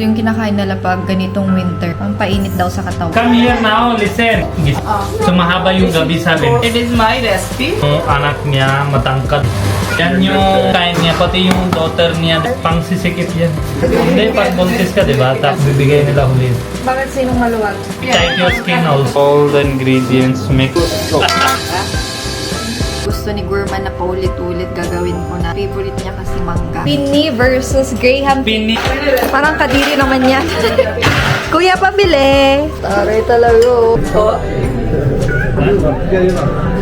Yung kinakain nila pag ganitong winter, pampainit daw sa katawan. Come here now, listen. So mahaba yung gabi sabi. It is my recipe. Yung anak niya, matangkad. Yan yung kain niya, pati yung daughter niya, pang sisikip yan. Hindi, pag buntis ka, diba? Tapos bibigay nila ulit. Bakit sinong maluwag? Tight your skin also. All the ingredients mix. Gusto ni Gurman na paulit-ulit gagawin ko na. Favorite niya kasi mangga. Pini versus Graham. Pini. Parang kadiri naman yan. Kuya, pabili. Taray talaga.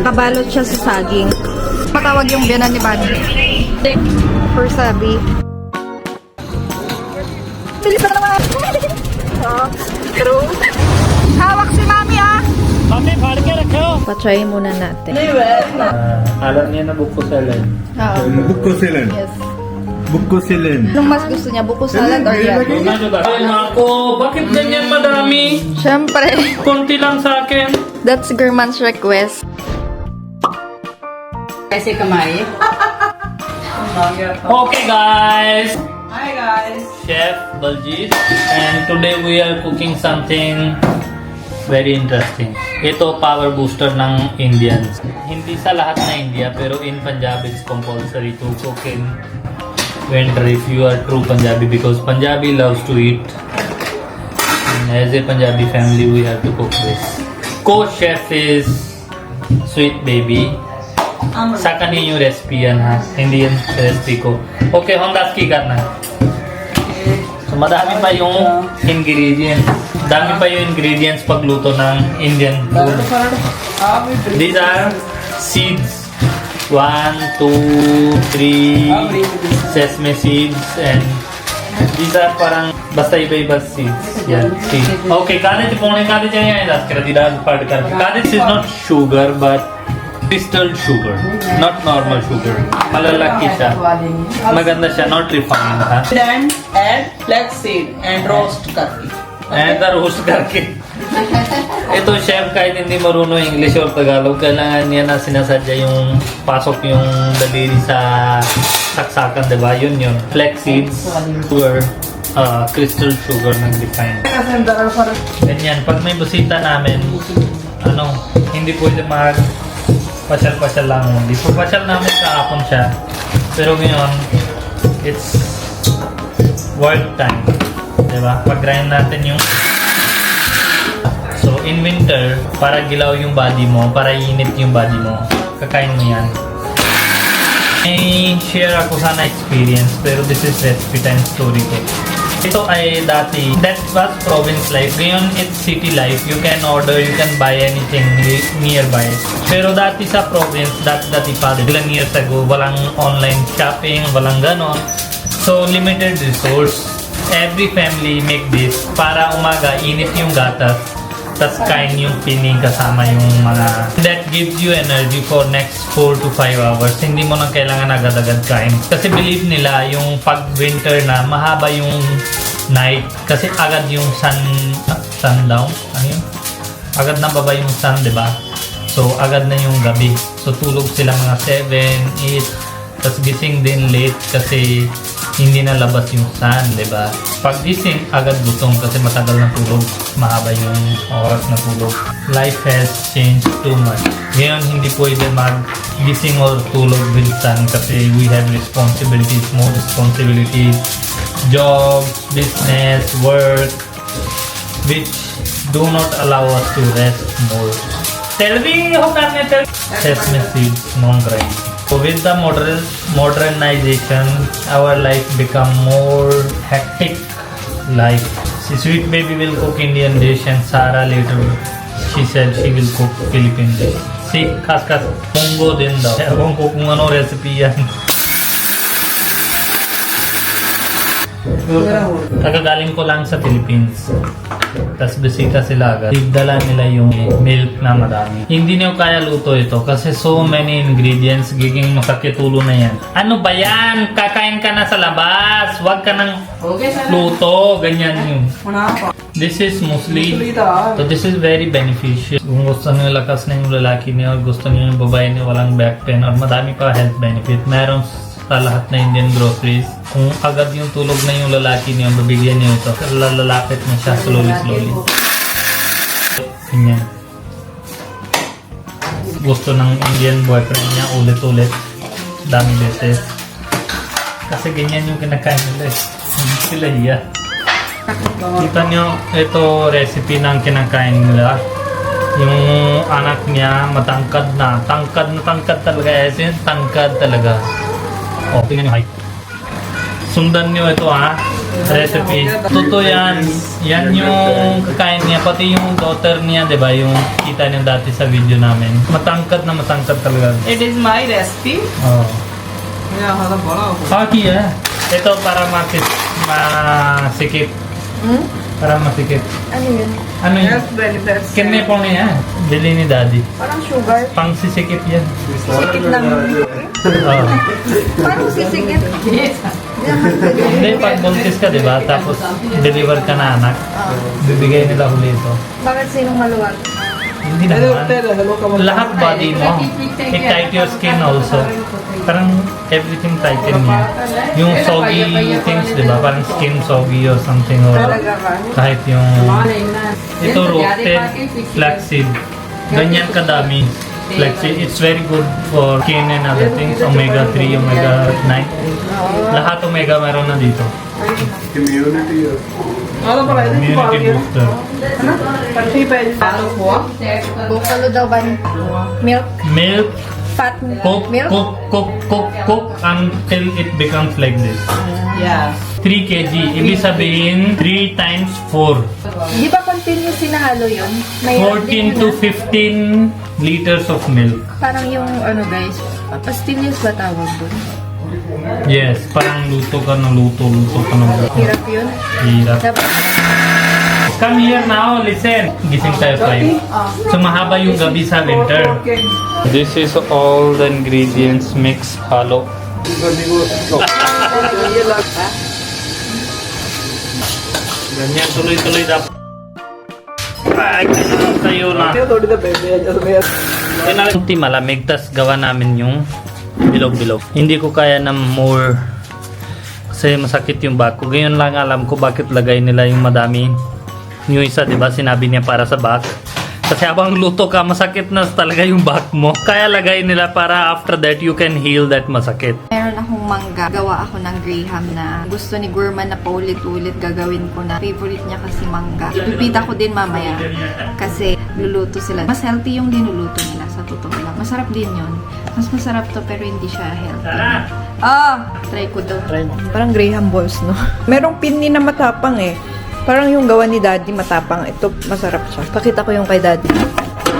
Kabalot siya sa saging. Matawag yung biyanan ni Bunny. For sabi. Bilis na naman. True. Hawak si Mami ah. Mami, pahal ka rakho. Patry muna natin. Alam niya na buko salad. Oo. Buko salad. Yes. Buko salad. Anong mas gusto niya? Buko salad or yan? Ay, nako, bakit ganyan madami? Siyempre. Konti lang sa akin. That's Gurman's request. Kasi kamay. Okay guys, Hi guys. Chef Baljit, and today we are cooking something very interesting. Ito power booster ng Indians. Hindi sa lahat na India, pero in Punjab it's compulsory to cook in winter if you are true Punjabi, because Punjabi loves to eat. And as a Punjabi family, we have to cook this. Co-chef is Sweet Baby. Sa kanya yung recipe yan ha. Hindi yan recipe ko. Okay, Hondas ki karna. So madami pa yung ingredients. Dami pa yung ingredients pagluto ng Indian food. These are seeds. 1, 2, 3 sesame seeds, and these are parang basta iba-iba seeds. Yan, seeds. Okay, kadit pone kadit yan yan. Kadit is not sugar but crystal sugar, not normal sugar. Malalaki siya. Maganda siya, not refined ha. Then add flaxseed and roast karke. And roast karke. Ito chef, kahit hindi marunong English or Tagalog, kailangan niya na sinasadya yung pasok yung daliri sa saksakan, diba? Yun. Flaxseeds, sugar, crystal sugar ng refined. Ganyan, pag may busita namin, hindi pwede pasyal-pasyal lang. Hindi po pasyal namin kahapon siya. Pero ngayon, it's work time. Diba? Pag-grind natin yung... So, in winter, para gilaw yung body mo, para init yung body mo, kakain mo yan. May share ako sana experience, pero this is recipe time story ko. Ito ay dati, that was province life. Ngayon, it's city life. You can order, you can buy anything nearby. Pero dati sa province, dati pa, ilang years ago, walang online shopping, walang ganon. So, limited resource. Every family make this para umaga, init yung gatas, tas kain yung pining kasama yung mga... That gives you energy for next 4 to 5 hours. Hindi mo nang kailangan agad-agad kain. Kasi believe nila, yung pag winter na, mahaba yung night. Kasi agad yung sundown. Ano yun? Agad na baba yung sun, diba? So, agad na yung gabi. So, tulog sila mga 7, 8. Tas gising din late kasi hindi na labas yung sun, diba? Pag gising, agad gutom kasi matagal na tulog. Mahaba yung oras na tulog. Life has changed too much. Ngayon, hindi pwede mag-gising or tulog with sun kasi we have responsibilities, more responsibilities, jobs, business, work, which do not allow us to rest more. Sesame seeds, non-grind. So with the modernization, our life become more hectic life. Sweet Baby will cook Indian dish and Sarah later, she said she will cook Philippine dish. Si khas Munggo din daw. Ewan ko kung ano recipe yan. Kagagaling ko lang sa Philippines. Tapos bisita sila agad. Dala nila yung milk na madami. Hindi niyo kaya luto ito kasi so many ingredients, giging makakitulo na yan. Ano ba yan? Kakain ka na sa labas. Huwag ka nang luto. Ganyan yun. This is mostly, so this is very beneficial. Kung gusto niyo lakas na yung lalaki niyo, gusto niyo yung babae niyo walang back pain, or madami pa health benefit. Meron sa lahat na Indian groceries. Kung agad yung tulog na yung lalaki niyo, babigyan niyo ito. Lalapit na siya slowly. Ganyan. Gusto ng Indian boyfriend niya ulit-ulit. Dami beses. Kasi ganyan yung kinakain nila. Hindi sila hiya. Kita nyo, ito recipe ng kinakain nila. Yung anak niya matangkad na. Tangkad talaga. Tangkad talaga. O, tingnan nyo height. Sundan nyo ito ha. Recipe. Totoo yan. Yan yung kakain niya. Pati yung daughter niya, diba? Yung kita niyo dati sa video namin. Matangkad talaga. It is my recipe. Oh. Yeah, Paki ito para masikip. Para masikip. Ano yun? Ano yun? Yes, very best. Kine po niya. Bili ni daddy. Parang sugar. Pang sisikip yan. Sikip ng... Oh. Parang sisikip. Hindi, pag buntis ka, diba? Tapos deliver ka na anak. Bibigay nila huli ito. Bakit sinong maluwag? Hindi naman. Lahat body mo. It tight your skin also. Parang everything tighten niya. Yung soggy things, diba? Parang skin soggy or something. Or Talaga ba? kahit yung... Ito roasted flaxseed. Ganyan kadami. Flaxseed. It's very good for skin and other things. Omega 3, Omega 9. Lahat Omega meron na dito. Community. Immunity booster. Buffalo daw ba? Milk? Milk. Fat Cook milk? until it becomes like this. Yeah. 3 kg. Ibig sabihin, 3 times 4. Di ba continuous sinahalo yun? May 14 to 15 liters of milk. Parang yung ano guys, pastillas ba tawag doon? Yes, parang luto ka ng luto ka ng luto. Hirap yun? Hirap. Dapat Come here now, listen. Gising tayo 5. So mahaba yung gabi sa winter. This is all the ingredients mix halo. Ganyan tuloy-tuloy dapat. Ay, tayo na. Kunti malamig, tas gawa namin yung bilog-bilog. Hindi ko kaya ng more kasi masakit yung back ko. Ngayon lang alam ko bakit lagay nila yung madami. Yung isa, diba, sinabi niya para sa back. Kasi habang luto ka, masakit na talaga yung back mo. Kaya lagay nila para after that, you can heal that masakit. meron akong mangga. Gawa ako ng Graham na gusto ni Gurman na paulit-ulit gagawin ko na. Favorite niya kasi mangga. Ipipita ko din mamaya. Kasi luluto sila. Mas healthy yung linuluto nila sa totoo lang. Masarap din yun. Mas masarap to pero hindi siya healthy. Try ko daw. Parang Graham balls, no? Merong pinni na matapang eh. Parang yung gawa ni Daddy matapang. Ito, masarap siya. Pakita ko yung kay Daddy.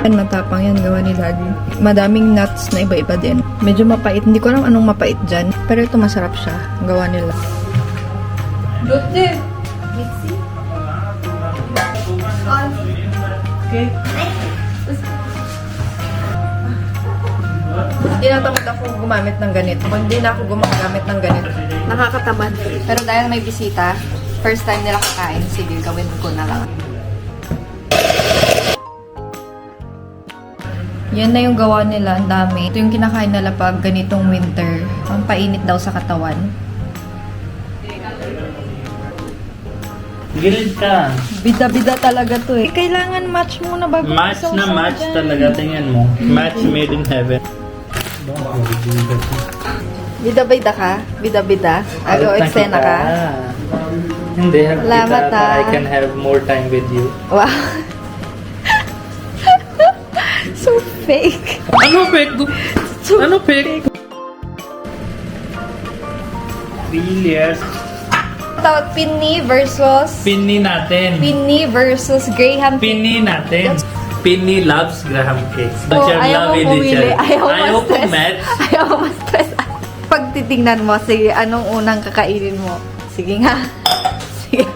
Yan, matapang yan gawa ni Daddy. Madaming nuts na iba-iba din. Medyo mapait. Hindi ko alam anong mapait dyan. Pero ito masarap siya. Gawa nila. Lutte! Mixi? Okay. Hindi natamad ako gumamit ng ganito. Hindi na ako gumagamit ng ganito. Nakakatamad. Pero dahil may bisita, first time nila kakain, sige, gawin ko na lang. Yan na yung gawa nila. Ang dami. Ito yung kinakain nila pag ganitong winter. Ang painit daw sa katawan. Gilid ka. Bida-bida talaga to eh. Kailangan match muna bago Match na isaw-saw match dyan. talaga. Tingnan mo. Match made in heaven. Bida-bida ka? Bida-bida? Agaw, eksena ka? Hindi. Salamat, kita ah. I can have more time with you. Wow. So fake. Ano fake? Ano fake? 3 years. Tawag Pinni versus... Pinni natin. Pinni versus Graham. Pinni natin. Pinni loves Graham cakes. But Oh, you're ayaw love mo with each pumili. other. Ayaw ko match. Ayaw ko ma-stress. Pag titignan mo, sige, anong unang kakainin mo? Sige nga. Sige.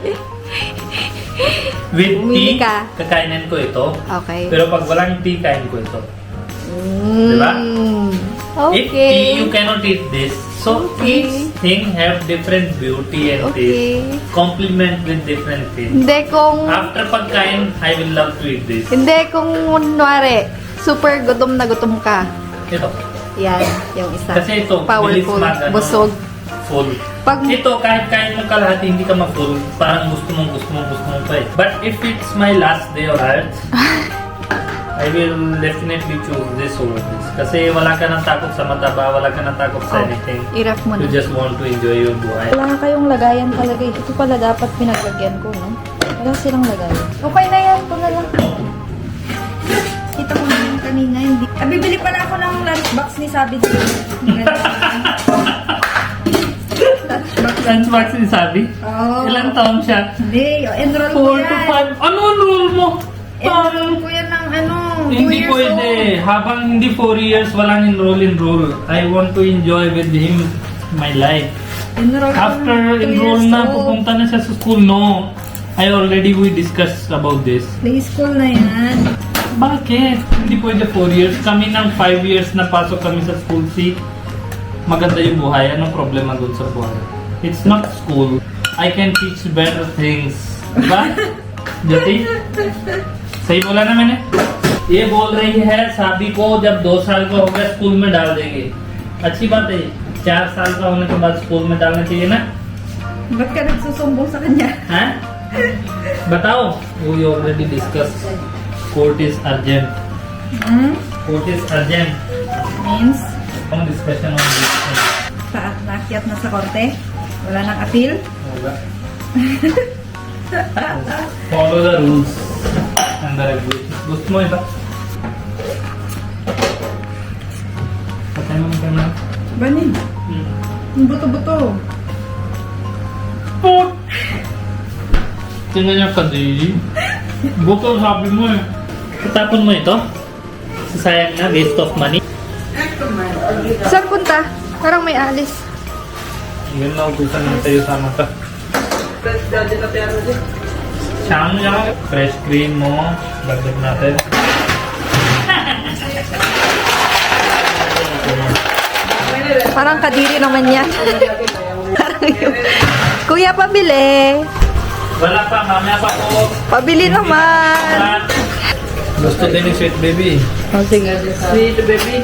With Pumili tea, ka. kakainin ko ito. Okay. Pero pag walang tea, kain ko ito. Mm. Diba? If tea, Okay. you cannot eat this. So Okay. each thing have different beauty and Okay. taste. Complement with different things. Hindi kung... After pagkain, I will love to eat this. Hindi kung kunwari, super gutom na gutom ka. Ito. Yan, yung isa. Kasi ito, bilis Powerful, busog. full. Pag- Ito, kahit kain mo kalahati, hindi ka mag-full. Parang gusto mo pa eh. But if it's my last day of Earth, I will definitely choose this over this. Kasi wala ka nang takot sa mataba, wala ka nang takot sa anything. I-ref mo You na. just want to enjoy your buhay. Wala kayong lagayan talaga eh. Ito pala dapat pinaglagyan ko, no? Wala silang lagayan. Okay na yan, ito na lang. Kita ko na yung kanina, hindi. Bibili pala ako ng lunchbox ni Sabi. Lunchbox ni Sabi? Oo. Ilang taon siya? Hindi, enroll ko 4 to yan. 5. Ano enroll mo? Enroll ko yan ng 2 Hindi years pwede. old. Habang hindi 4 years, walang enroll. I want to enjoy with him my life. Enroll ko After ng 2 enroll years na, old. pupunta na siya sa school. No. We discussed about this. Play school na yan. Bakit? Hindi pwede 4 years. Kami ng 5 years na pasok kami sa school. See, maganda yung buhay. Anong problema dun sa buhay? It's not school. I can teach better things. Diba? Jyoti? सही बोला ना मैंने ये बोल रही है साबी को जब 2 साल का हो गया स्कूल में डाल देंगे अच्छी बात है 4 साल का होने के बाद स्कूल में डालना चाहिए ना Ba't ka nagsusumbong sa kanya? हैं बताओ we already discussed court is urgent court is urgent Means, हम discussion on this naakyat na sa korte? Wala nang appeal? होगा follow the rules and the regulations gusto mo ito patay mo na Banin, yung buto-buto. Put! Tingnan niya kadiri. Buto sabi mo eh. Tapon mo ito? Sasayang na, waste of money. Saan punta? Parang may alis. Yun na, utusan na tayo sama ka. Siyang niya, fresh cream mo. Lagdag natin. Parang kadiri naman yan. Parang yung... Kuya, pabili. Wala pa, mamaya pa po. Pabili naman. Gusto din ni Sweet Baby. Oh, sige. Sweet baby.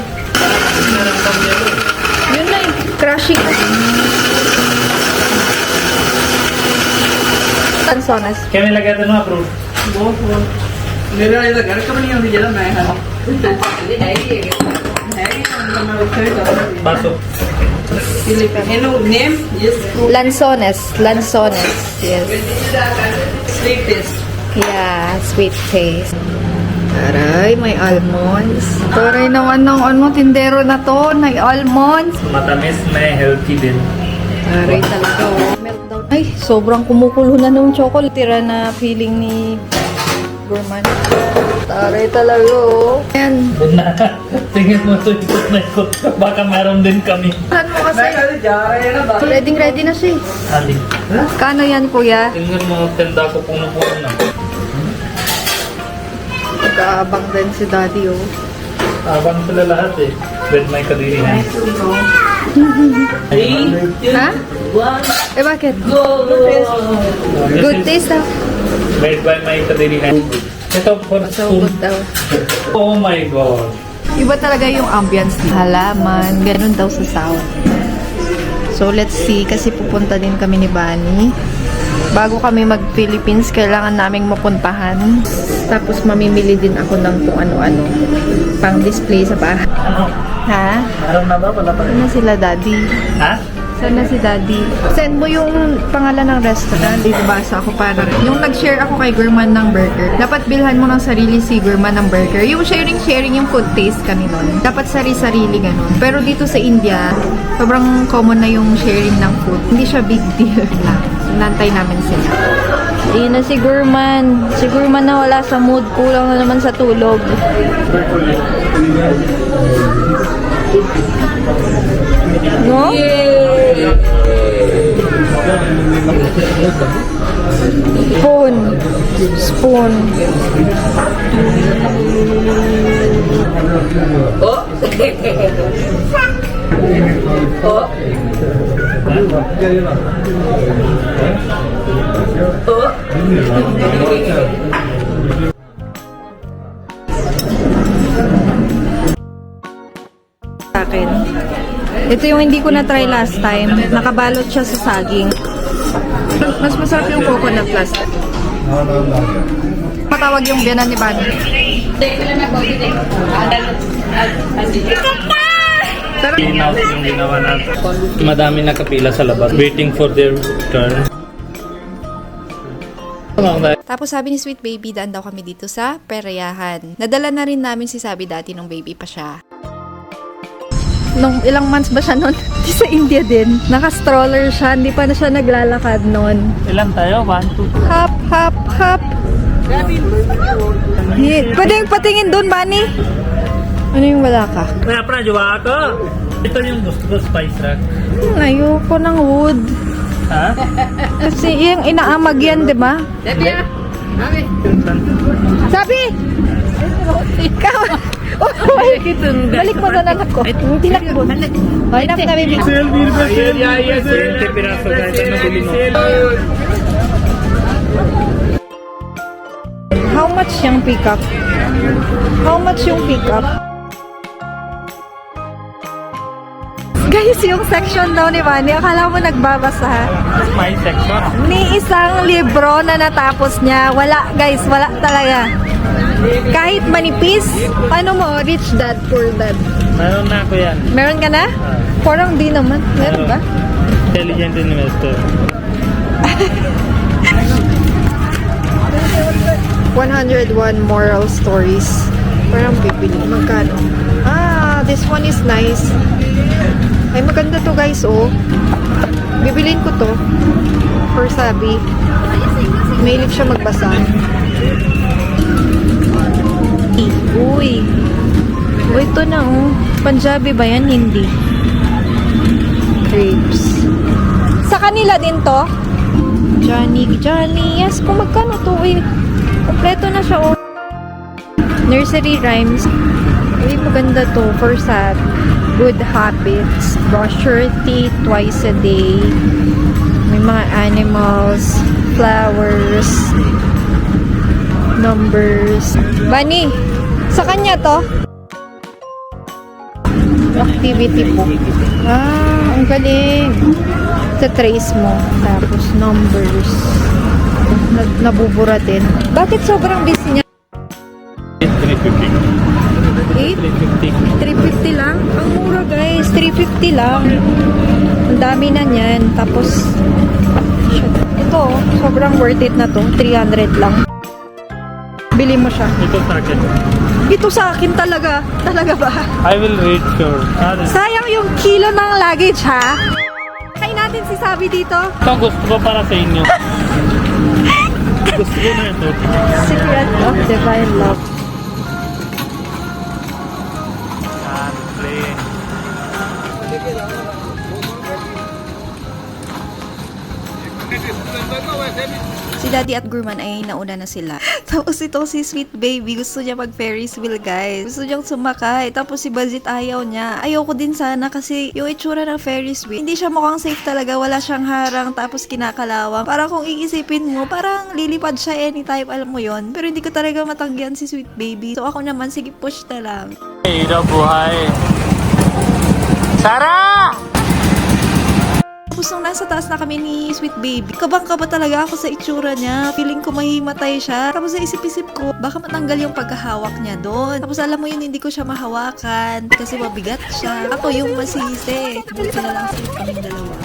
Yun na yung crushing. Lansones. Kaya may lagay ito na approve. मेरा ये घर का नहीं होती जरा मैं है Pasok. Hello name yes Lansones. Lansones. Yes. Sweet taste Yeah, sweet taste. Aray, may almonds. Taray naman ng ano, tindero na to. May almonds. Matamis, may healthy din. Aray talaga, oh. Meltdown. Ay, sobrang kumukulo na nung chocolate. Tira na feeling ni Gourmand. Taray talaga, oh. Ayan. Na, tingin mo ito, ikot na ikot. Baka meron din kami. Saan mo kasi? जा रहे हैं ना बाहर Ready na siya. eh. Ali. Kano yan, kuya? Tingnan mo, tenda ko puno-puno na. Nag-aabang din si daddy, oh. Abang sila lahat eh. With my kadiri hands. 3 Ha? 2 1 Eh, bakit? go Good taste, ah. Made by my kadiri hands. Ito for So spoon. good daw. Oh my God. Iba talaga yung ambience ni halaman. Ganun daw sa South. So, let's see. Kasi pupunta din kami ni Bani. Bago kami mag-Philippines, kailangan naming mapuntahan. Tapos, mamimili din ako ng kung ano-ano. Pang-display sa bahay. Ano? Ha? Meron na ba? Wala pa Saan na sila, Daddy? Ha? Saan na si Daddy? Send mo yung pangalan ng restaurant. Dito basa ako para. Yung nag-share ako kay Gourmand ng burger. Dapat bilhan mo ng sarili si Gourmand ng burger. Yung sharing yung food taste kami nun. Dapat sari-sarili ganun. Pero dito sa India, sobrang common na yung sharing ng food. Hindi siya big deal lang. Nantay namin sila. Ayun na si Gourmand. Si Gourmand na wala sa mood. Kulang na naman sa tulog. No? Spoon. oh oh oh Sa akin. Ito yung hindi ko na-try last time. Nakabalot siya sa saging. Mas masarap yung coconut plastic. Matawag yung biyanan ni Bani. Clean out yung ginawa natin. Madami nakapila sa labas. Waiting for their turn. Tapos sabi ni Sweet Baby, daan daw kami dito sa Perayahan. Nadala na rin namin si Sabi dati nung baby pa siya. Nung ilang months ba siya nun? Sa India din. Naka-stroller siya. Hindi pa na siya naglalakad nun. Ilan tayo? 1, 2, Hop, hop, hop. Pwede yung patingin doon, Bani? Ano yung wala ka? Kaya pra, jowa ako. Ito yung gusto ko, spice rack. Ayoko ng wood. Ha? Kasi yung inaamag yan, di ba? Sabi! Ikaw! Oh, balik mo na lang ako. Tinakbo. Ay, na, baby. 20 piraso guys. Ano bili mo? How much yung pick-up? How much yung pick-up? Guys, yung section daw ni Manny, akala mo nagbabasa. My section. Ni isang libro na natapos niya. Wala, guys, wala talaga. Kahit manipis, ano mo, rich dad, poor dad. Meron na ako yan. Meron ka na? Parang di naman. Meron ba? Intelligent investor. 101 moral stories. Parang bibili. Magkano? Ah, this one is nice. Ay, maganda to guys, oh. Bibilin ko to. For Sabi. Mahilig siya magbasa. Uy. Uy, ito na, oh. Punjabi ba yan? Hindi. Crepes. Sa kanila din to? Johnny. Yes, kung magkano to, eh. Kompleto na siya, oh. Nursery rhymes. Uy, maganda to. For Sabi. Good habits. Brush your teeth twice a day. May mga animals, flowers, numbers. Bunny, sa kanya to? Activity book. Ah, ang galing. Sa trace mo. Tapos numbers. Nabubura din. Bakit sobrang busy niya? 350. 8? 350. 350 lang? Ang mura guys, 350 lang. Ang dami na niyan. Tapos, ito, sobrang worth it na to. 300 lang. Bili mo siya. Ito sa akin. Ito sa akin talaga. Talaga ba? I will read sure. Sayang yung kilo ng luggage ha. Kain natin si Sabi dito. Ito gusto ko para sa inyo. Gusto ko na ito. Secret of Divine Love. Si Daddy at Gurman ay nauna na sila. Tapos ito si Sweet Baby, gusto niya mag Ferris wheel guys. Gusto niyang sumakay. Tapos si Bazit ayaw niya. Ayoko din sana kasi yung itsura ng Ferris wheel, hindi siya mukhang safe talaga. Wala siyang harang tapos kinakalawang. Parang kung iisipin mo, parang lilipad siya anytime, alam mo yon. Pero hindi ko talaga matanggihan si Sweet Baby. So ako naman, sige push na lang. Hirap buhay. Sarah! Tapos nung nasa taas na kami ni Sweet Baby, kabang-kaba talaga ako sa itsura niya. Feeling ko mahimatay siya. Tapos sa isip-isip ko, baka matanggal yung pagkahawak niya doon. Tapos alam mo yun, hindi ko siya mahawakan kasi mabigat siya. Ako yung masisi. Buti na lang sila kaming dalawa.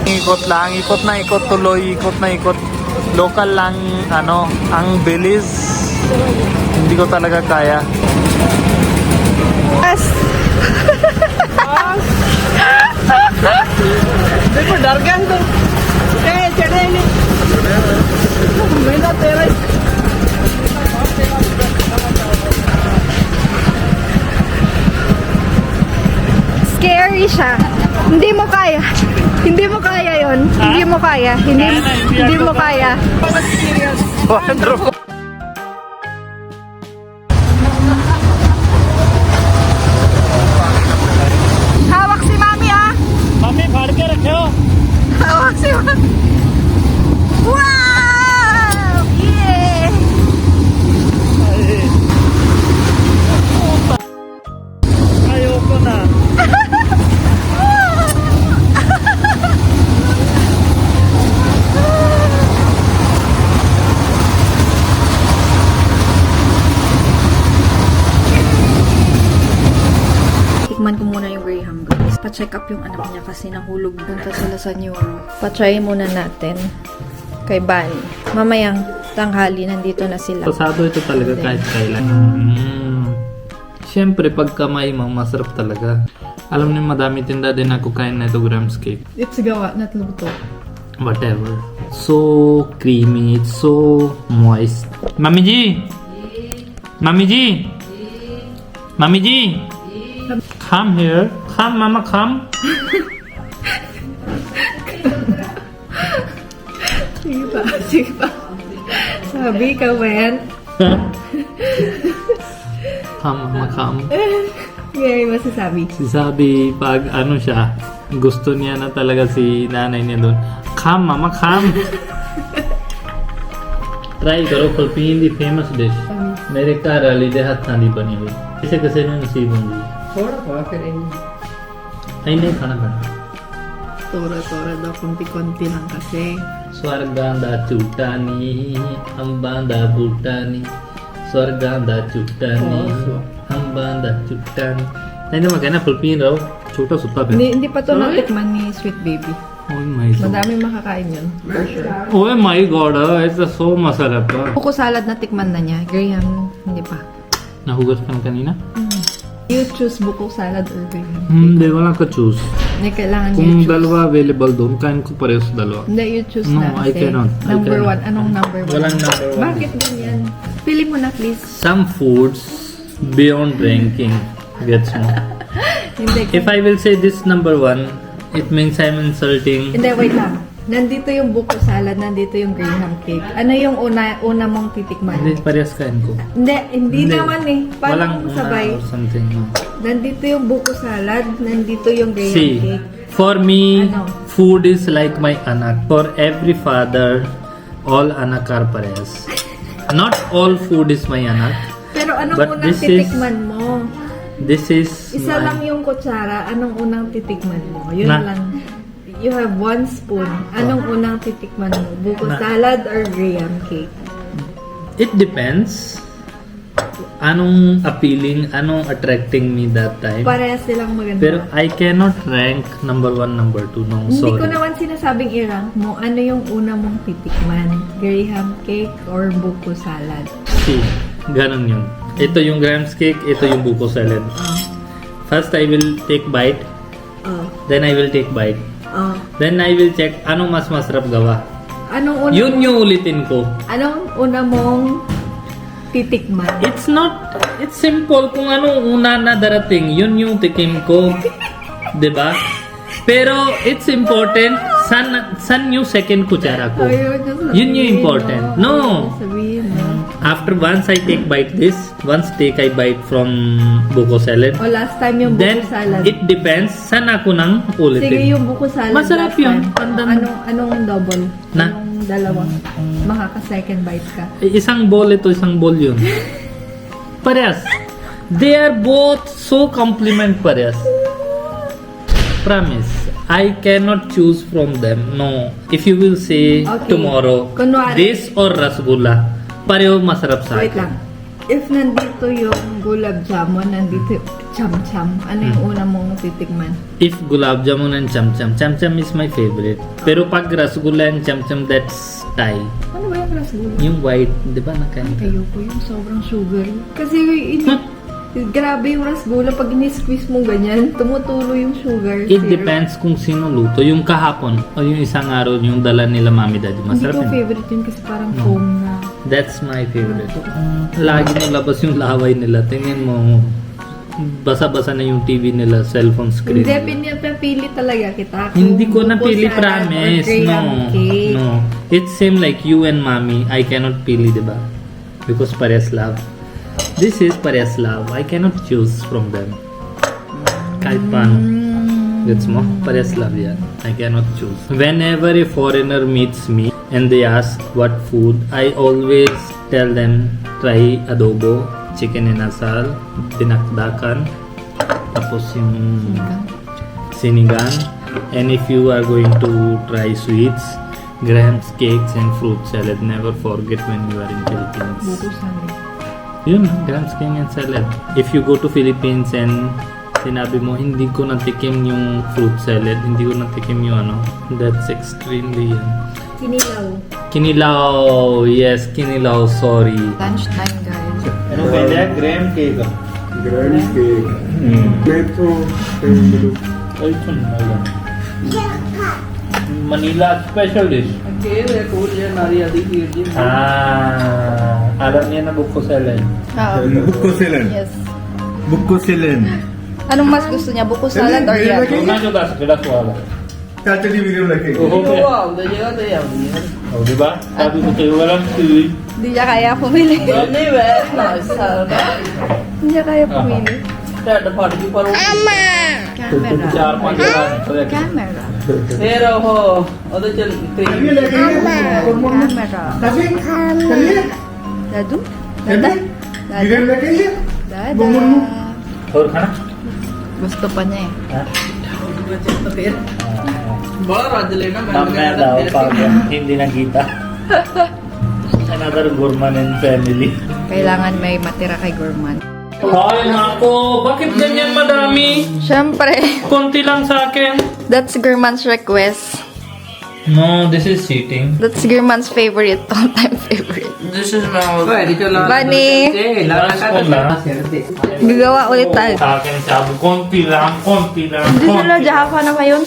Ikot lang, ikot na ikot tuloy, ikot na ikot. Local lang, ano, ang bilis. Hindi ko talaga kaya. Yes! देखो डर गया तो चढ़े नहीं मेरा तेरा Scary siya. Hindi mo kaya. Hindi mo kaya yon. Hindi mo kaya. Hindi mo kaya. Hawak si Mami ah. Mummy फाड़ के रखे हो Hawak si Mami. Wow! Yeah! ayoko na Tikman ko muna yung Graham guys. Pa-check up yung anak niya kasi nahulog. Punta sila sa neuro. Pa-try muna natin kay Bani. Mamayang tanghali, nandito na sila. pasado ito talaga kahit kailan Siyempre pag kamay mo masarap talaga. Alam niyo madami tinda din ako kain na ito grams cake. It's gawa, not luto. Whatever. So creamy, it's so moist. Mami Ji! Mami Ji! Mami Ji! Come here. Come mama, come. Sige pa, sige pa. Sabi ka, man. Come mama, come. Ngayon masasabi. Si Sabi, pag ano siya, gusto niya na talaga si nanay niya doon. Come mama, come. Try करो फिलीपीन की famous dish मेरे घर वाली दे हाथों की बनी हुई किसे किसे ने नसीब होंगी थोड़ा थोड़ा फिर नहीं नहीं खाना खाना Tora-tora daw, konti-konti lang kasi. स्वर्गां दा झूठा नी अंबां दा बूटा नी स्वर्गां दा झूठा नी अंबां दा झूठा नी नहीं तो मैं कहना फिलीपीन रहो छोटा सुप्पा पे Hindi pa to natikman ni Sweet Baby. Oh my God Madami makakain yun. For sure. Oh my God it's so masarap pa Buko salad na tikman na niya. Graham, hindi pa. nahugas ka na kanina You choose buko salad or Graham. hindi wala ka choose Hindi, kailangan kung you choose. dalawa available doon kain ko parehas dalawa Hindi, you choose No, na I kasi. cannot. I Number cannot. one. Anong number one? Walang number one. Bakit ganyan? Pili mo na, please. some foods beyond ranking gets me Hindi. if I will say this number one it means I'm insulting Hindi, wait lang. Nandito yung buko salad, nandito yung Graham cake. Ano yung una mong titikman? hindi parehas kain ko Hindi naman eh. Paano walang mong sabay? or something no. Nandito yung buko salad, nandito yung Graham See, cake. for me, Ano? food is like my anak. For every father, all anak are parehas. Not all food is my anak. Pero anong But unang this is- titikman mo? This is Isa my- lang yung kutsara, anong unang titikman mo? Yun Na. lang. You have one spoon. Anong unang titikman mo? Buko Na. salad or Graham cake? It depends. Anong appealing, anong attracting me that time. Parehas silang maganda. Pero I cannot rank number 1, number 2. No, Hindi sorry. ko naman sinasabing i-rank mo. Ano yung una mong titikman? Graham cake or buko salad? See, ganun yun. Ito yung grams cake, ito yung buko salad. First, I will take bite. Oh. Then I will take bite. Oh. Then I will check anong mas masarap gawa. Anong una Yun yung ulitin ko. Anong una mong titikman? It's not, it's simple. Kung anong una na darating, yun yung tikim ko. 'Di ba? Pero it's important, san yung second kutsara ko. Yun yung important. No. Sabihin mo. After once I take bite this, once I bite from buko salad, O last time yung buko then salad. it depends saan ako nang ulitin. Sige, yung buko salad. Masarap last yun. time. Pandan- Anong double? Na? Anong dalawa? Makaka-second bite ka. Isang bowl ito, isang bowl yun. Parehas. They are both so complement parehas. Promise. I cannot choose from them. No. If you will say Okay. tomorrow, Kunwari- this or rasgulla, pareho masarap sa Wait akin. lang. If nandito yung gulab jamun, nandito yung cham-cham, ano yung una mong titikman? If gulab jamun and cham cham is my favorite. Pero pag rasgulla and cham that's Thai. Ano ba yung rasgulla? Yung white, di ba nakain ka? Ayoko yung sobrang sugar. Kasi grabe yung rasgulla. Pag in-squeeze mo ganyan, tumutulo yung sugar. It syrup. depends kung sino luto. Yung kahapon o yung isang araw yung dala nila mami daddy. Hindi Masarap ko yun. favorite yun kasi parang foam na. That's my favorite. Lagi nilabas yung laway nila. Tingin mo, basa-basa na yung TV nila, cellphone screen. Hindi, pinapili talaga kita. Hindi ko Kung napili, buko salad or promise. graham No. cake. No. It seems like you and mommy, I cannot pili, diba? Because parehas love. This is parehas love. I cannot choose from them. Kahit paano. Gets mo? Parehas love yan. I cannot choose. Whenever a foreigner meets me and they ask what food, I always tell them try adobo, chicken inasal, dinakdakan, tapos yung sinigang. And if you are going to try sweets, grahams, cakes, and fruit salad, never forget when you are in Philippines. Buko salad. Yun, grahams, cake, and salad. If you go to Philippines and sinabi mo, hindi ko natikim yung fruit salad, hindi ko natikim yung ano, that's extremely Kinilaw. Kinilaw, yes, kinilaw, sorry. Lunchtime, guys. Ano pwede? Graham cake. Grand cake. Metro. Ay, ito na. Manila special dish. Alam niya na buko salad. Buko salad. Yes. Buko salad. Anong mas gusto niya? Buko salad or yan? Una jo das kila suala. Chacha ji video lagेगी. Oh, di ba? Sabi ko sa'yo, walang food. Hindi niya kaya pumili. Hindi niya kaya pumili. Camera. Char panch lang. Camera. Pero ho, ਉਹਦੇ ਚ ये लगेगी. Camera. चलिए. Dadu? Dada? Video लगेगी. Dada. और खाना? Gusto pa niya eh. ਬੜਾ ਰੱਜ ਲੈਣਾ Mamaya daw pag hindi nakita. Another gourmand and family. Kailangan may matira kay Gourmand. Ay, nako. Bakit ganyan madami? Siyempre, Konti lang sa akin. that's Gourmand's request. No, this is cheating. That's Gourmand's favorite, all-time favorite. This is my very good. Bunny! Last one lang. Gagawa ulit tayo. Sa akin sabi, konti lang. Hindi sila, jaha pa na ngayon.